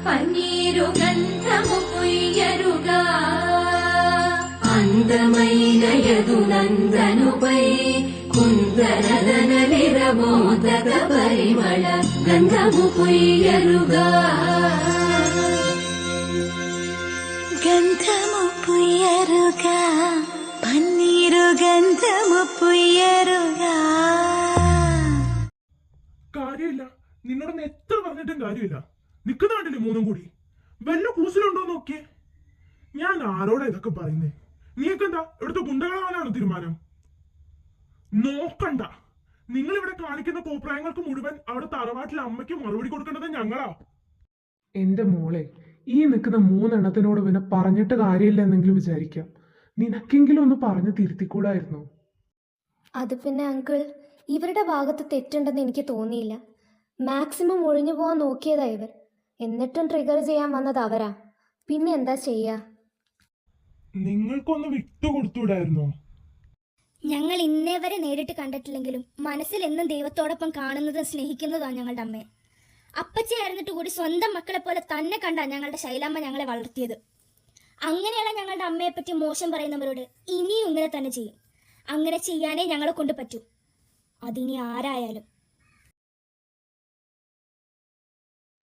పన్నీరు గంధము పుయ్యరుగా అందమైన యదునందనుపై కుందరదన విరమోదక పరిమళ గంధము పుయ్యరుగా గంధము పుయ్యరుగా పన్నీరు గంధము పుయ్యరుగా. കാര്യമില്ല, നിന്നോടൊന്ന് എത്ര പറഞ്ഞിട്ടും കാര്യമില്ല. നിൽക്കുന്നാണ്ടില്ലേ മൂന്നും കൂടി. വല്ല കൂസിലുണ്ടോ നോക്കിയേ. ഞാൻ ആരോടാ ഇതൊക്കെ പറയുന്നേ? നീയൊക്കെ എന്താ ഇവിടുത്തെ ഗുണ്ടകളാവാനാണോ തീരുമാനം? നോക്കണ്ട, നിങ്ങൾ ഇവിടെ കാണിക്കുന്ന കോപ്രായങ്ങൾക്ക് മുഴുവൻ അവിടെ തറവാട്ടിലെ അമ്മയ്ക്ക് മറുപടി കൊടുക്കേണ്ടത് ഞങ്ങളാ. എന്റെ മോളെ, ഈ നിൽക്കുന്ന മൂന്നെണ്ണത്തിനോട് പിന്നെ പറഞ്ഞിട്ട് കാര്യമില്ല എന്നെങ്കിലും വിചാരിക്കാം. നിനക്കെങ്കിലും ഒന്ന് പറഞ്ഞു തിരുത്തിക്കൂടായിരുന്നോ? അത് പിന്നെ അങ്കിൾ, ഇവരുടെ ഭാഗത്ത് തെറ്റുണ്ടെന്ന് എനിക്ക് തോന്നിയില്ല. മാക്സിമം ഒഴിഞ്ഞു പോകാൻ നോക്കിയതാ ഇവർ. എന്നിട്ടും ട്രിഗർ ചെയ്യാൻ വന്നത് അവരാ. പിന്നെ എന്താ ചെയ്യാ? നിങ്ങൾക്കൊന്ന് വിട്ടുകൊടുത്തൂടായിരുന്നോ? ഞങ്ങൾ ഇന്നേ വരെ നേരിട്ട് കണ്ടിട്ടില്ലെങ്കിലും മനസ്സിൽ എന്നും ദൈവത്തോടൊപ്പം കാണുന്നതും സ്നേഹിക്കുന്നതാണ് ഞങ്ങളുടെ അമ്മയെ. അപ്പച്ചയായിരുന്നിട്ട് കൂടി സ്വന്തം മക്കളെ പോലെ തന്നെ കണ്ടാ ഞങ്ങളുടെ ശൈലാമ്മ ഞങ്ങളെ വളർത്തിയത്. അങ്ങനെയുള്ള ഞങ്ങളുടെ അമ്മയെ പറ്റി മോശം പറയുന്നവരോട് ഇനിയും ഇങ്ങനെ തന്നെ ചെയ്യും. അങ്ങനെ ചെയ്യാനേ ഞങ്ങളെ കൊണ്ട് പറ്റൂ, അതിനി ആരായാലും.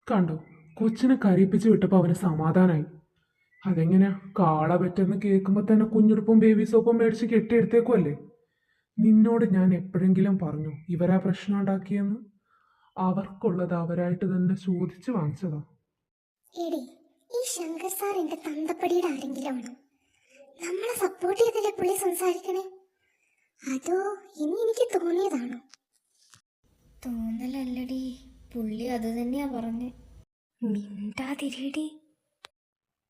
കണ്ടോ, കൊച്ചിനെ കരയിപ്പിച്ച് വിട്ടപ്പോ അവന് സമാധാനായി. അതെങ്ങനെയാ? കാള പറ്റെന്ന് കേൾക്കുമ്പോ തന്നെ കുഞ്ഞുടുപ്പും ബേബി സോപ്പും മേടിച്ച് കെട്ടിയെടുത്തേക്കുമല്ലേ. നിന്നോട് ഞാൻ എപ്പോഴെങ്കിലും പറഞ്ഞു ഇവരാ പ്രശ്നം ഉണ്ടാക്കിയെന്ന്? അവർക്കുള്ളത് അവരായിട്ട് തന്നെ ചോദിച്ചു വാങ്ങിച്ചതാ. എടി, ഈ ശങ്കർ സാർ എന്റെ തന്തപ്പടിയുടെ ആരെങ്കിലും ആണോ? നമ്മളെ സപ്പോർട്ട് ചെയ്തല്ലേ പുള്ളി സംസാരിക്കണേ? അതോ ഇനി എനിക്ക് തോന്നിയതാണോ? തോന്നലല്ലടി, പുള്ളി അത് തന്നെയാ പറഞ്ഞേ. മിണ്ടാതിരിടി.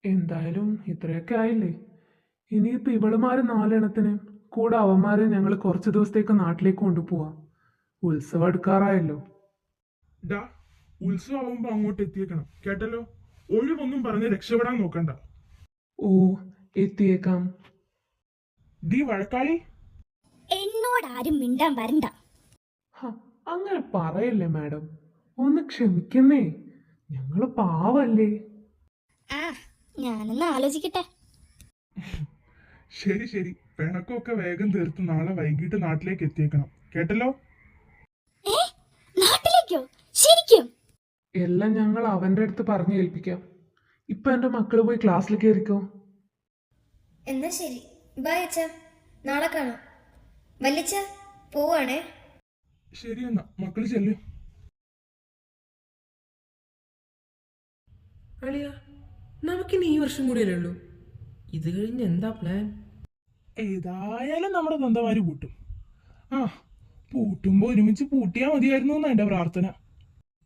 എന്തായാലും ഇത്രയൊക്കെ ആയില്ലേ. ഇനിയിപ്പോ ഇവളുമാര് നാലെണ്ണത്തിന് കൂടെ അവന്മാരെ ഞങ്ങൾ കുറച്ച് ദിവസത്തേക്ക് നാട്ടിലേക്ക് കൊണ്ടുപോവാം. ഉത്സവം എടുക്കാറായല്ലോ. ഡാ, ഉത്സവം ആവുമ്പോ അങ്ങോട്ട് എത്തിയേക്കണം, കേട്ടല്ലോ? ഒഴിവൊന്നും പറഞ്ഞ് രക്ഷപ്പെടാൻ നോക്കണ്ട. ഓ, എത്തിയേക്കാം. ഡീ വഴക്കാളി, എന്നോടാരും മിണ്ടാൻ വരണ്ട. അങ്ങനെ പറയല്ലേ മാഡം, ഒന്ന് ക്ഷമിക്കുന്നേ. ഞങ്ങള് പാവല്ലേ. ആ, ഞാനൊന്ന് ആലോചിക്കട്ടെ. ശരി ശരി, പിണക്കമൊക്കെ വേഗം തീർത്ത് നാളെ വൈകിട്ട് നാട്ടിലേക്ക് എത്തിയേക്കണം, കേട്ടല്ലോ? നാട്ടിലേക്കോ? ശരിക്കും? എല്ലാം ഞങ്ങൾ അവന്റെ അടുത്ത് പറഞ്ഞു ഏൽപ്പിക്കാം. ഇപ്പൊ എന്റെ മക്കള് പോയി ക്ലാസ്സിൽ കയറിക്കോ. എന്നാ ശരി, ബൈ അച്ഛ, നാളെ കാണാം. വല്ലിച്ച, പോവാണേ. ശരി എന്നാ, മക്കള് ചെല്ലു. അളിയ, നമുക്കിനി ഈ വർഷം കൂടിയല്ലേ ഉള്ളൂ. ഇത് കഴിഞ്ഞ് എന്താ പ്ലാൻ? ഏതായാലും നമ്മുടെ തന്തമാര് പൂട്ടും. ആ, പൂട്ടുമ്പോ ഒരുമിച്ച് പൂട്ടിയാ മതിയായിരുന്നു എന്നാ എന്റെ പ്രാർത്ഥന.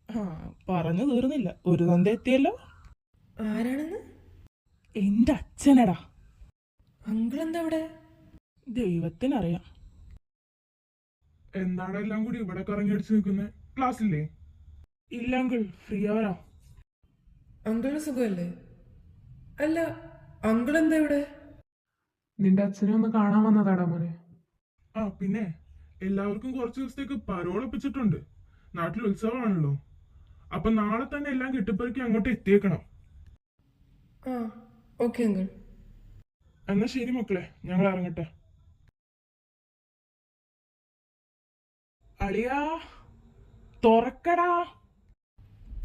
ആ, പറഞ്ഞു തീർന്നില്ല, ഒരു തന്ത എത്തിയല്ലോ. ആരാണെന്ന്? എന്റെ അച്ഛനടാ. അങ്കിൾ എന്താ അവിടെ? ദൈവത്തിനറിയാം. എന്താണ് എല്ലാം കൂടി ഇവിടെ കറങ്ങി അടിച്ചു നിൽക്കുന്നത്? ക്ലാസ്സില്ലേ? ഇല്ല അങ്കിൾ, ഫ്രീ അവരാ. അങ്കിളിന് സുഖമല്ലേ? അല്ല, അങ്കിൾ എന്താ ഇവിടെ? നിന്റെ അച്ഛനെ ഒന്ന് കാണാൻ വന്നതാടാ മോനെ. ആ പിന്നെ, എല്ലാവർക്കും കുറച്ച് ദിവസത്തേക്ക് പരോളപ്പിച്ചിട്ടുണ്ട്. നാട്ടിൽ ഉത്സവമാണല്ലോ. അപ്പൊ നാളെ തന്നെ എല്ലാം കെട്ടിപ്പറിക്ക് അങ്ങോട്ട് എത്തിയേക്കണം. ആ, ഓക്കെ അങ്കിൾ. എന്നാ ശരി മക്കളെ, ഞങ്ങൾ ഇറങ്ങട്ടെ. അളിയാ, തുറക്കടാ.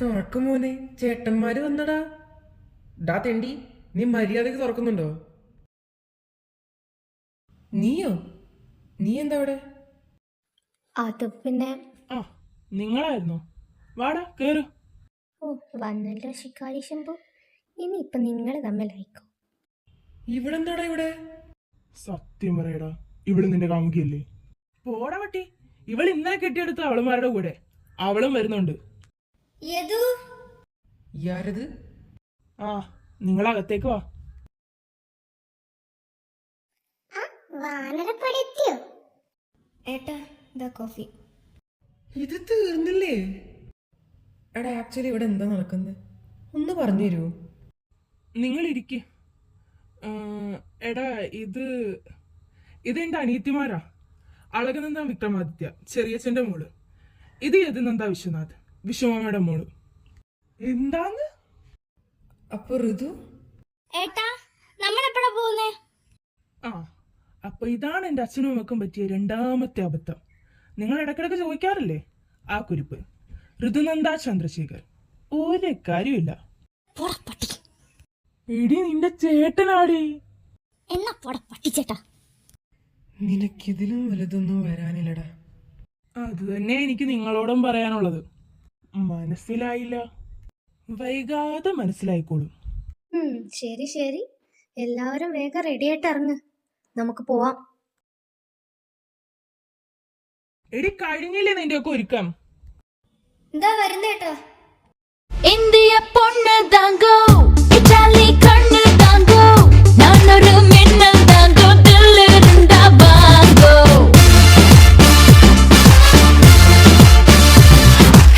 തുറക്കും മോനെ, ചേട്ടന്മാര് വന്നടാ. ഡാ തെണ്ടി, നീ മര്യാദക്ക് തുറക്കുന്നുണ്ടോ? നീയോ? നീ എന്താ അവിടെ? അത് പിന്നെ ആ, നിങ്ങളായിരുന്നോ? വാടാ, കേറ്. ഓ, വന്നല്ലോ ശിക്കാരി ശംഭു. ഇനിയിപ്പൊ നിങ്ങൾ തമ്മിലായിക്കോ. ഇവിടെ എന്താടാ ഇവിടെ? സത്യം പറയടാ, ഇവിടെ നിന്റെ കാമുകിയല്ലേ? പോടാ പട്ടി, ഇവൾ ഇന്നലെ കെട്ടിയെടുത്ത അവളുമാരുടെ കൂടെ അവളും വരുന്നുണ്ട്. യദു, യാരത്? ആ, നിങ്ങളകത്തേക്ക് വാ. വാനരപ്പടെത്തിയോ? ഏട്ടാ, ഇതാ കോഫി. ഇത് തീർന്നില്ലേ? എടാ, ആക്ച്വലി ഇവിടെ എന്താ നടക്കുന്നത്? ഒന്ന് പറഞ്ഞു തരുമോ? നിങ്ങൾ ഇരിക്ക്. എടാ, ഇതെന്റെ അനിയത്തിമാരാ. അളകനന്ദ വിക്രമാദിത്യ, ചെറിയച്ഛന്റെ മോള്. ഇത് യദുനന്ദ വിശ്വനാഥ്, വിശ്വമാമയുടെ മോള്. എന്താന്ന്? അപ്പൊ ഋതു? ഏട്ടാ നമ്മളെപ്പോഴാ പോകുന്നേ? ആ അപ്പൊ ഇതാണ് എൻ്റെ അച്ഛനും അമ്മക്കും പറ്റിയ രണ്ടാമത്തെ അബദ്ധം. നിങ്ങൾ ഇടക്കിടക്ക് ചോദിക്കാറില്ലേ ആ കുരിപ്പ്? ഋതുനന്ദ ചന്ദ്രശേഖർ. ഒരു കാര്യമില്ല. പോടാ പട്ടി. എടി നിന്റെ ചേട്ടനാടി. എന്നാ പോടാ പട്ടിച്ചേട്ടാ. നിനക്കിതിലും വലുതൊന്നും വരാനില്ലടാ. അത് തന്നെ എനിക്ക് നിങ്ങളോടും പറയാനുള്ളത്. മനസ്സിലായില്ല? വൈകാതെ മനസ്സിലായിക്കോളും. ശരി ശരി, എല്ലാവരും വേഗം റെഡിയായിട്ട് ഇറങ്ങ്, നമുക്ക് പോവാം. എടി കഴിഞ്ഞില്ലേ നിന്റെയൊക്കെ ഒരുക്കം? എന്താ വരുന്നേട്ടാ? இந்திய பொண்ணு தாங்கோ, இட்டாலி கண்ணு தாங்கோ, நான் ஒரு மின்னல் தாங்கோ, தில் இருந்தா வாங்கோ.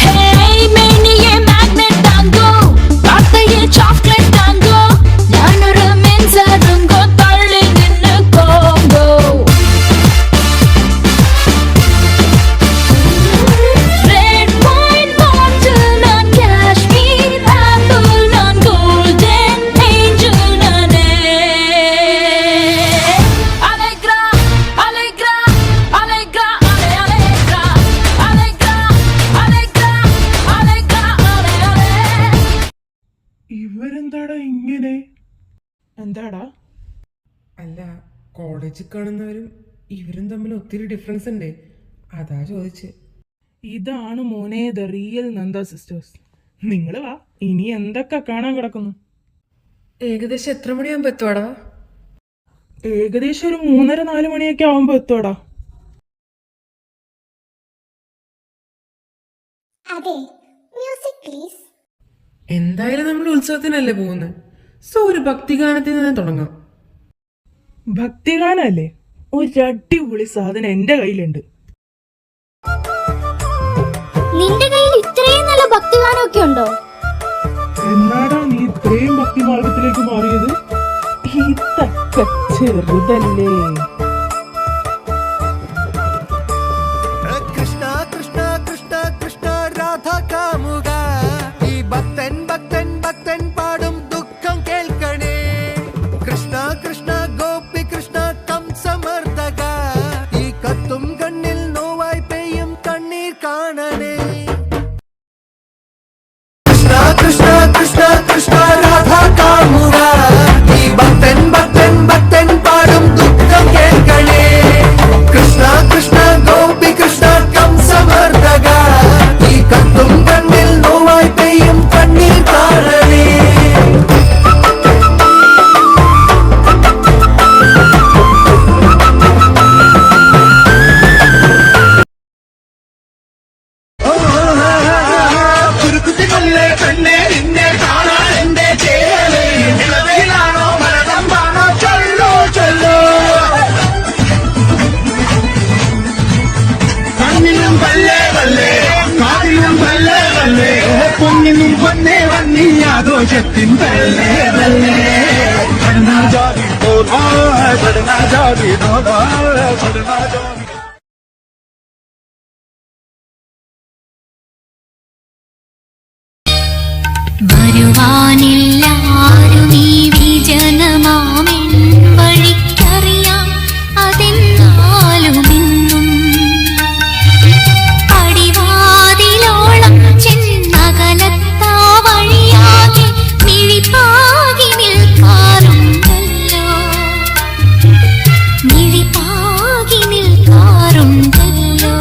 Hey மேனியே மேக்னெட் தாங்கோ, வார்த்தையே சாக்லேட் தாங்கோ, நான் ஒரு மின்சாரங்கோ, தள்ளி நின்னு கோங்கோ. Red wine bottle, நான் Kashmir apple, நான் golden angel, நானே. Allegra, Allegra, Allegra, ale, Allegra, Allegra, Allegra, Allegra, ale, ale. ഇവരെന്താടാ ഇങ്ങനെ? എന്താടാ? അല്ല, കോളേജിൽ കാണുന്നവരും ഇവരും തമ്മിൽ ഒത്തിരി ഡിഫറൻസ് ഉണ്ട്, അതാ ചോദിച്ച്. ഇതാണ് മോനെ ദ റിയൽ നന്ദ സിസ്റ്റേഴ്സ്. നിങ്ങൾ വാ, ഇനി എന്തൊക്കെ കാണാൻ കിടക്കുന്നു. ഏകദേശം എത്ര മണിയാകുമ്പോ എത്തുവാടാ? ഏകദേശം ഒരു 3:30-4 മണിയൊക്കെ ആവുമ്പോ എത്തോടാ. അതെ, മ്യൂസിക് പ്ലീസ്. എന്തായാലും നമ്മൾ ഉത്സവത്തിനല്ലേ പോകുന്നത്, സോ ഒരു ഭക്തിഗാനത്തിൽ നിന്ന് തുടങ്ങാം. ഭക്തിഗാനല്ലേ? ഒരു അടിപൊളി സാധനം എൻ്റെ കയ്യിലുണ്ട്. നിന്റെ കയ്യിൽ ഇത്രയും നല്ല ഭക്തിഗാനമൊക്കെ ഉണ്ടോ? എന്നാടാ നീ ഇത്രയും ഭക്തി മാർഗത്തിലേക്ക് മാറിയത്? ഇതൊക്കെ ചെറുതല്ലേ. കൃഷ്ണ കൃഷ്ണ കൃഷ്ണ കൃഷ്ണ രാധ കാമുക, ഈ ഭക്തൻ ഭക്തൻ ഭക്തൻ പാടും ദുഃഖം കേൾക്കണേ. കൃഷ്ണ കൃഷ്ണ ഗോപി കൃഷ്ണ കംസമർദ്ദക, ഈ കത്തും കണ്ണിൽ നോവായി പെയ്യും കണ്ണീർ കാണണേ. കൃഷ്ണ കൃഷ്ണ കൃഷ്ണ കൃഷ്ണ രാധ കാമുക, ഈ ഭക്തൻ ഭക്തൻ ഭക്തൻ പാടും ദുഃഖം കേൾക്കണേ. കൃഷ്ണ കൃഷ്ണ ഗോപി കൃഷ്ണ കംസമർദ്ദക, ഈ കത്തും കണ്ണിൽ നോവായി പെയ്യും കണ്ണീർ കാണണേ. ചുരുക്കുത്തിനല്ലേ പെണ്ണെ നിന്നെ കാണാൻ എന്റെ ചേരലേ, നിലവിലാണോ മരണമാണോ ചൊല്ലു ചൊല്ലു. കണ്ണിനും പല്ലേ വല്ലേ കാതിനും പല്ലേ വല്ലേ, പൊന്നിനും പൊന്നെ വന്നി ആഘോഷത്തിൻ പല്ലേ വല്ലേ. പഠന ജാതി പഠന ജാതി പഠന ജാതി. വരുവാനില്ല ആരും ഈ വിജനമാമെൻ വഴിക്കറിയാം, അതെന്നാലുമെന്നും അടിവാതിലോളം ചെന്നകലത്താ വഴിയാകെ മിഴിപ്പാകി നിൽക്കാറുണ്ടല്ലോ, മിഴിപ്പാകി നിൽക്കാറുണ്ടല്ലോ.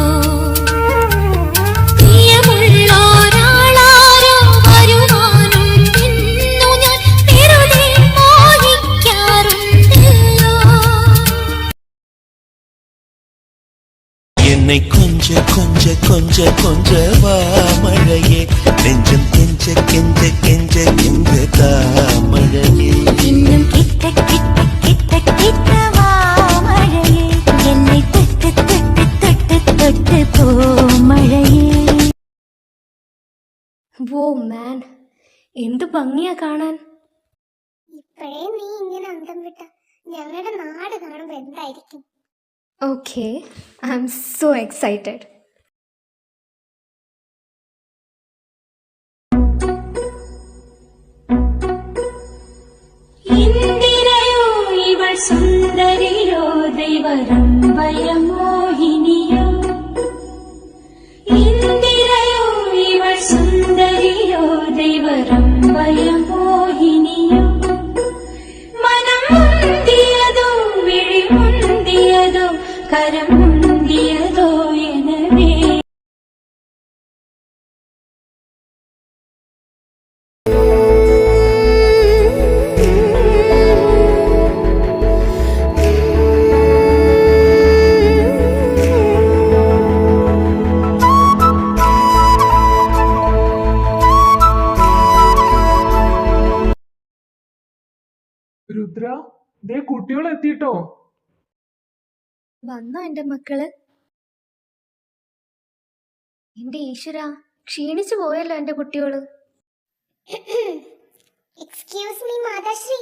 പ്രിയമുള്ളൊരാളാരോ വരുവാനുണ്ടെന്നു ഞാൻ വെറുതെ മോഹിക്കാറുണ്ടല്ലോ. என்னை கொஞ்ச கொஞ்ச கொஞ்ச கொஞ்ச வா மழையே, நெஞ்சம் கெஞ்ச கெஞ்ச கெஞ்ச கெஞ்ச தா மழையே. இன்னும் கிட்ட கிட்ட கிட்ட கிட்ட வா மழையே, என்னை தொட்டு தொட்டு தொட்டு தொட்டு போ മഴയേ. വോ മാൻ, എന്ത് ഭംഗിയാ കാണാൻ. ഇപ്പോഴേ നീ ഇങ്ങനെ അന്തം വിട്ട ഞങ്ങളുടെ നാട് കാണുമ്പോ എന്തായിരിക്കും? Okay, I am so excited. ദൈവരംഭയമോഹിനിയോ ഇന്ദിരയോ ഇവൾ സുന്ദരിയോ ദൈവരംഭയമോഹിനിയോ മനം മുന്തിയതോ വിഴി മുന്തിയതോ കരം മുന്തിയതോ எனவே രുദ്ര ദേ കുട്ടികൾ എത്തിട്ടോ. വന്നോ എൻ്റെ മക്കള്? എൻ്റെ ഈശ്വര, ക്ഷീണിച്ചു പോയല്ലോ എൻ്റെ കുട്ടികള്. എക്സ്ക്യൂസ് മീ മാതാശ്രീ,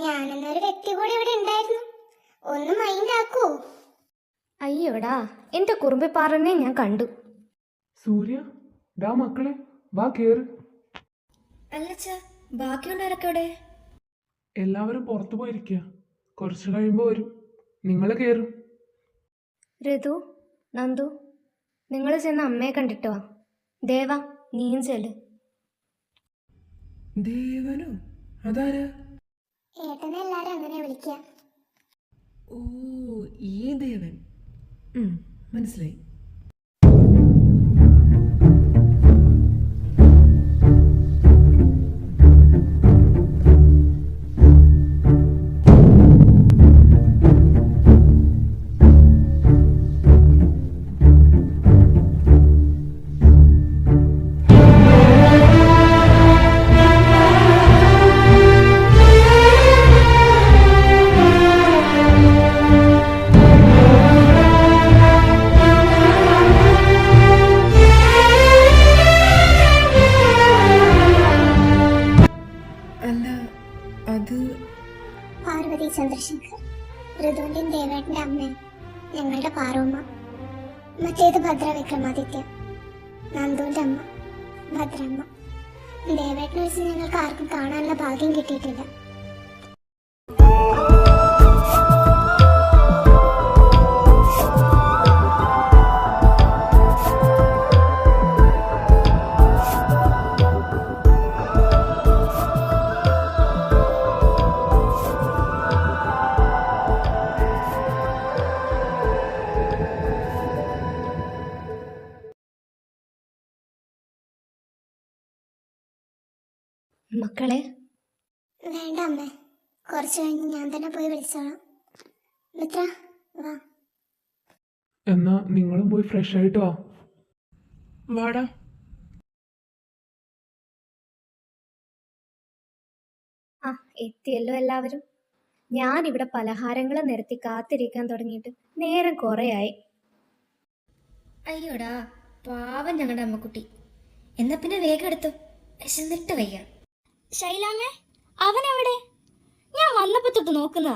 ഞാനെന്നൊരു വ്യക്തി കൂടി ഇവിടെ ഉണ്ടായിരുന്നു. ഒന്ന് മൈൻഡ് ആക്കൂ. അയ്യോടാ, എൻ്റെ കുറുമ്പിപ്പാറനെ ഞാൻ കണ്ടു. സൂര്യ, ഡാ മക്കളെ വാ കേറ്. അല്ലച്ച, ബാക്കിയുള്ളവരൊക്കെ ഇവിടെ? എല്ലാവരും പുറത്തു പോയിരിക്കുക. കുറച്ച് കഴിയുമ്പോൾ വരും. നിങ്ങൾ കേറും. ഋതു, നന്ദു, നിങ്ങൾ ചെന്ന് അമ്മയെ കണ്ടിട്ടോ. ദേവ, നീയും ചെല്ല്. ദേവനോ? അതാരാ? ഏട്ടനെ എല്ലാരും അങ്ങനെ വിളിക്കുക. ഓ, ഈ ദേവൻ. മനസ്സിലായി. പാർവതി ചന്ദ്രശേഖർ, ഋതുവിന്റെയും ദേവേട്ടന്റെ അമ്മയും ഞങ്ങളുടെ പാറുമ്മ. മറ്റേത് ഭദ്ര വിക്രമാദിത്യ, നന്ദുവിന്റെ അമ്മ ഭദ്രമ്മ. ദേവേട്ടനെ വെച്ച് ഞങ്ങൾക്ക് ആർക്കും കാണാനുള്ള ഭാഗ്യം കിട്ടിയിട്ടില്ല. മക്കളെ, വേണ്ട അമ്മേ, കുറച്ച് കഴിഞ്ഞ് ഞാൻ തന്നെ പോയി വിളിച്ചോളാം. മിത്ര, വാ. എന്നാ നിങ്ങളും പോയി ഫ്രഷ് ആയിട്ട് വാ. വാടാ. ആ, എത്തിയല്ലോ എല്ലാവരും. ഞാനിവിടെ പലഹാരങ്ങൾ നിരത്തി കാത്തിരിക്കാൻ തുടങ്ങിയിട്ട് നേരം കുറേയായി. അയ്യോടാ, പാവം ഞങ്ങളുടെ അമ്മക്കുട്ടി. എന്നാ പിന്നെ വേഗം എടുത്തു, വിശന്നിട്ട് വയ്യ. ശൈലാമ്മേ, അവനെവിടെ? ഞാൻ വന്നപ്പോ തൊട്ട് നോക്കുന്നതാ,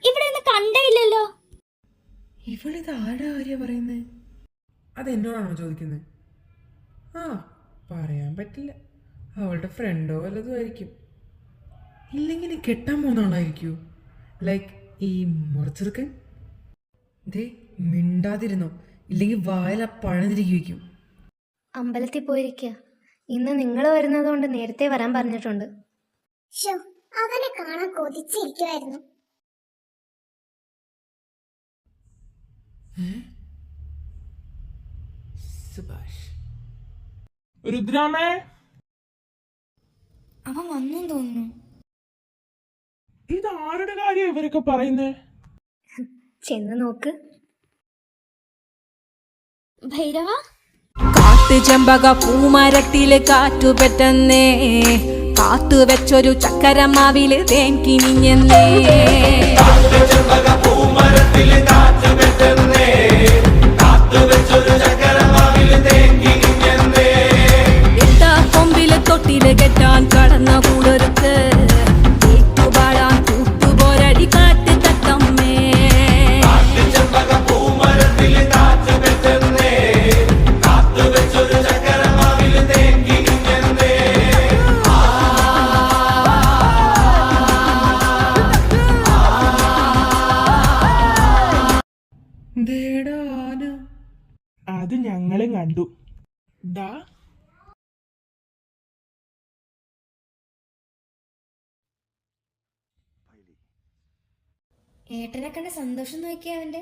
ഇവിടെ ഒന്നും കണ്ടേയില്ലല്ലോ. ഇവളിത് ആരാ ആര്യ പറയുന്നേ? അതെന്നോടാണോ ചോദിക്കുന്നത്? ആ, പറയാൻ പറ്റില്ല. അവളുടെ ഫ്രണ്ടോ വല്ലതും ആയിരിക്കും. ഇല്ലെങ്കിൽ കെട്ടാൻ പോകുന്നതാണായിരിക്കൂ. ലൈക്ക് ഈ മുറച്ചെറുക്കൻ. ദേ, മിണ്ടാതിരുന്നോ, ഇല്ലെങ്കിൽ വായല പഴതിരികെ വയ്ക്കും. അമ്പലത്തിൽ പോയിരിക്കുക. ഇന്ന് നിങ്ങൾ വരുന്നത് കൊണ്ട് നേരത്തെ വരാൻ പറഞ്ഞിട്ടുണ്ട്. ഷോ, അവനെ കാണാൻ കൊതിച്ചിരിക്കുമായിരുന്നു. സുഭാഷ്. രുദ്രാമേ, അവൻ വന്നു തോന്നുന്നു. ഇത് ആരുടെ കാര്യം ഇവരൊക്കെ പറയുന്നേ? ചെന്ന് നോക്ക്. ഭൈരവ, കാട്ടുചെമ്പക പൂമരത്തില് കാറ്റുപെട്ടെന്നേ, കാത്തുവെച്ചൊരു ചക്കരമാവില് തേൻ കിനിഞ്ഞെന്നേ. കൊമ്പില് തൊട്ടില് കെട്ടാൻ കടന്ന കൂടൊരുക്ക് അത് ഞങ്ങളും കണ്ടു. ഡാ ഏട്ടനെ കണ്ട സന്തോഷം നോക്കിയ അവന്റെ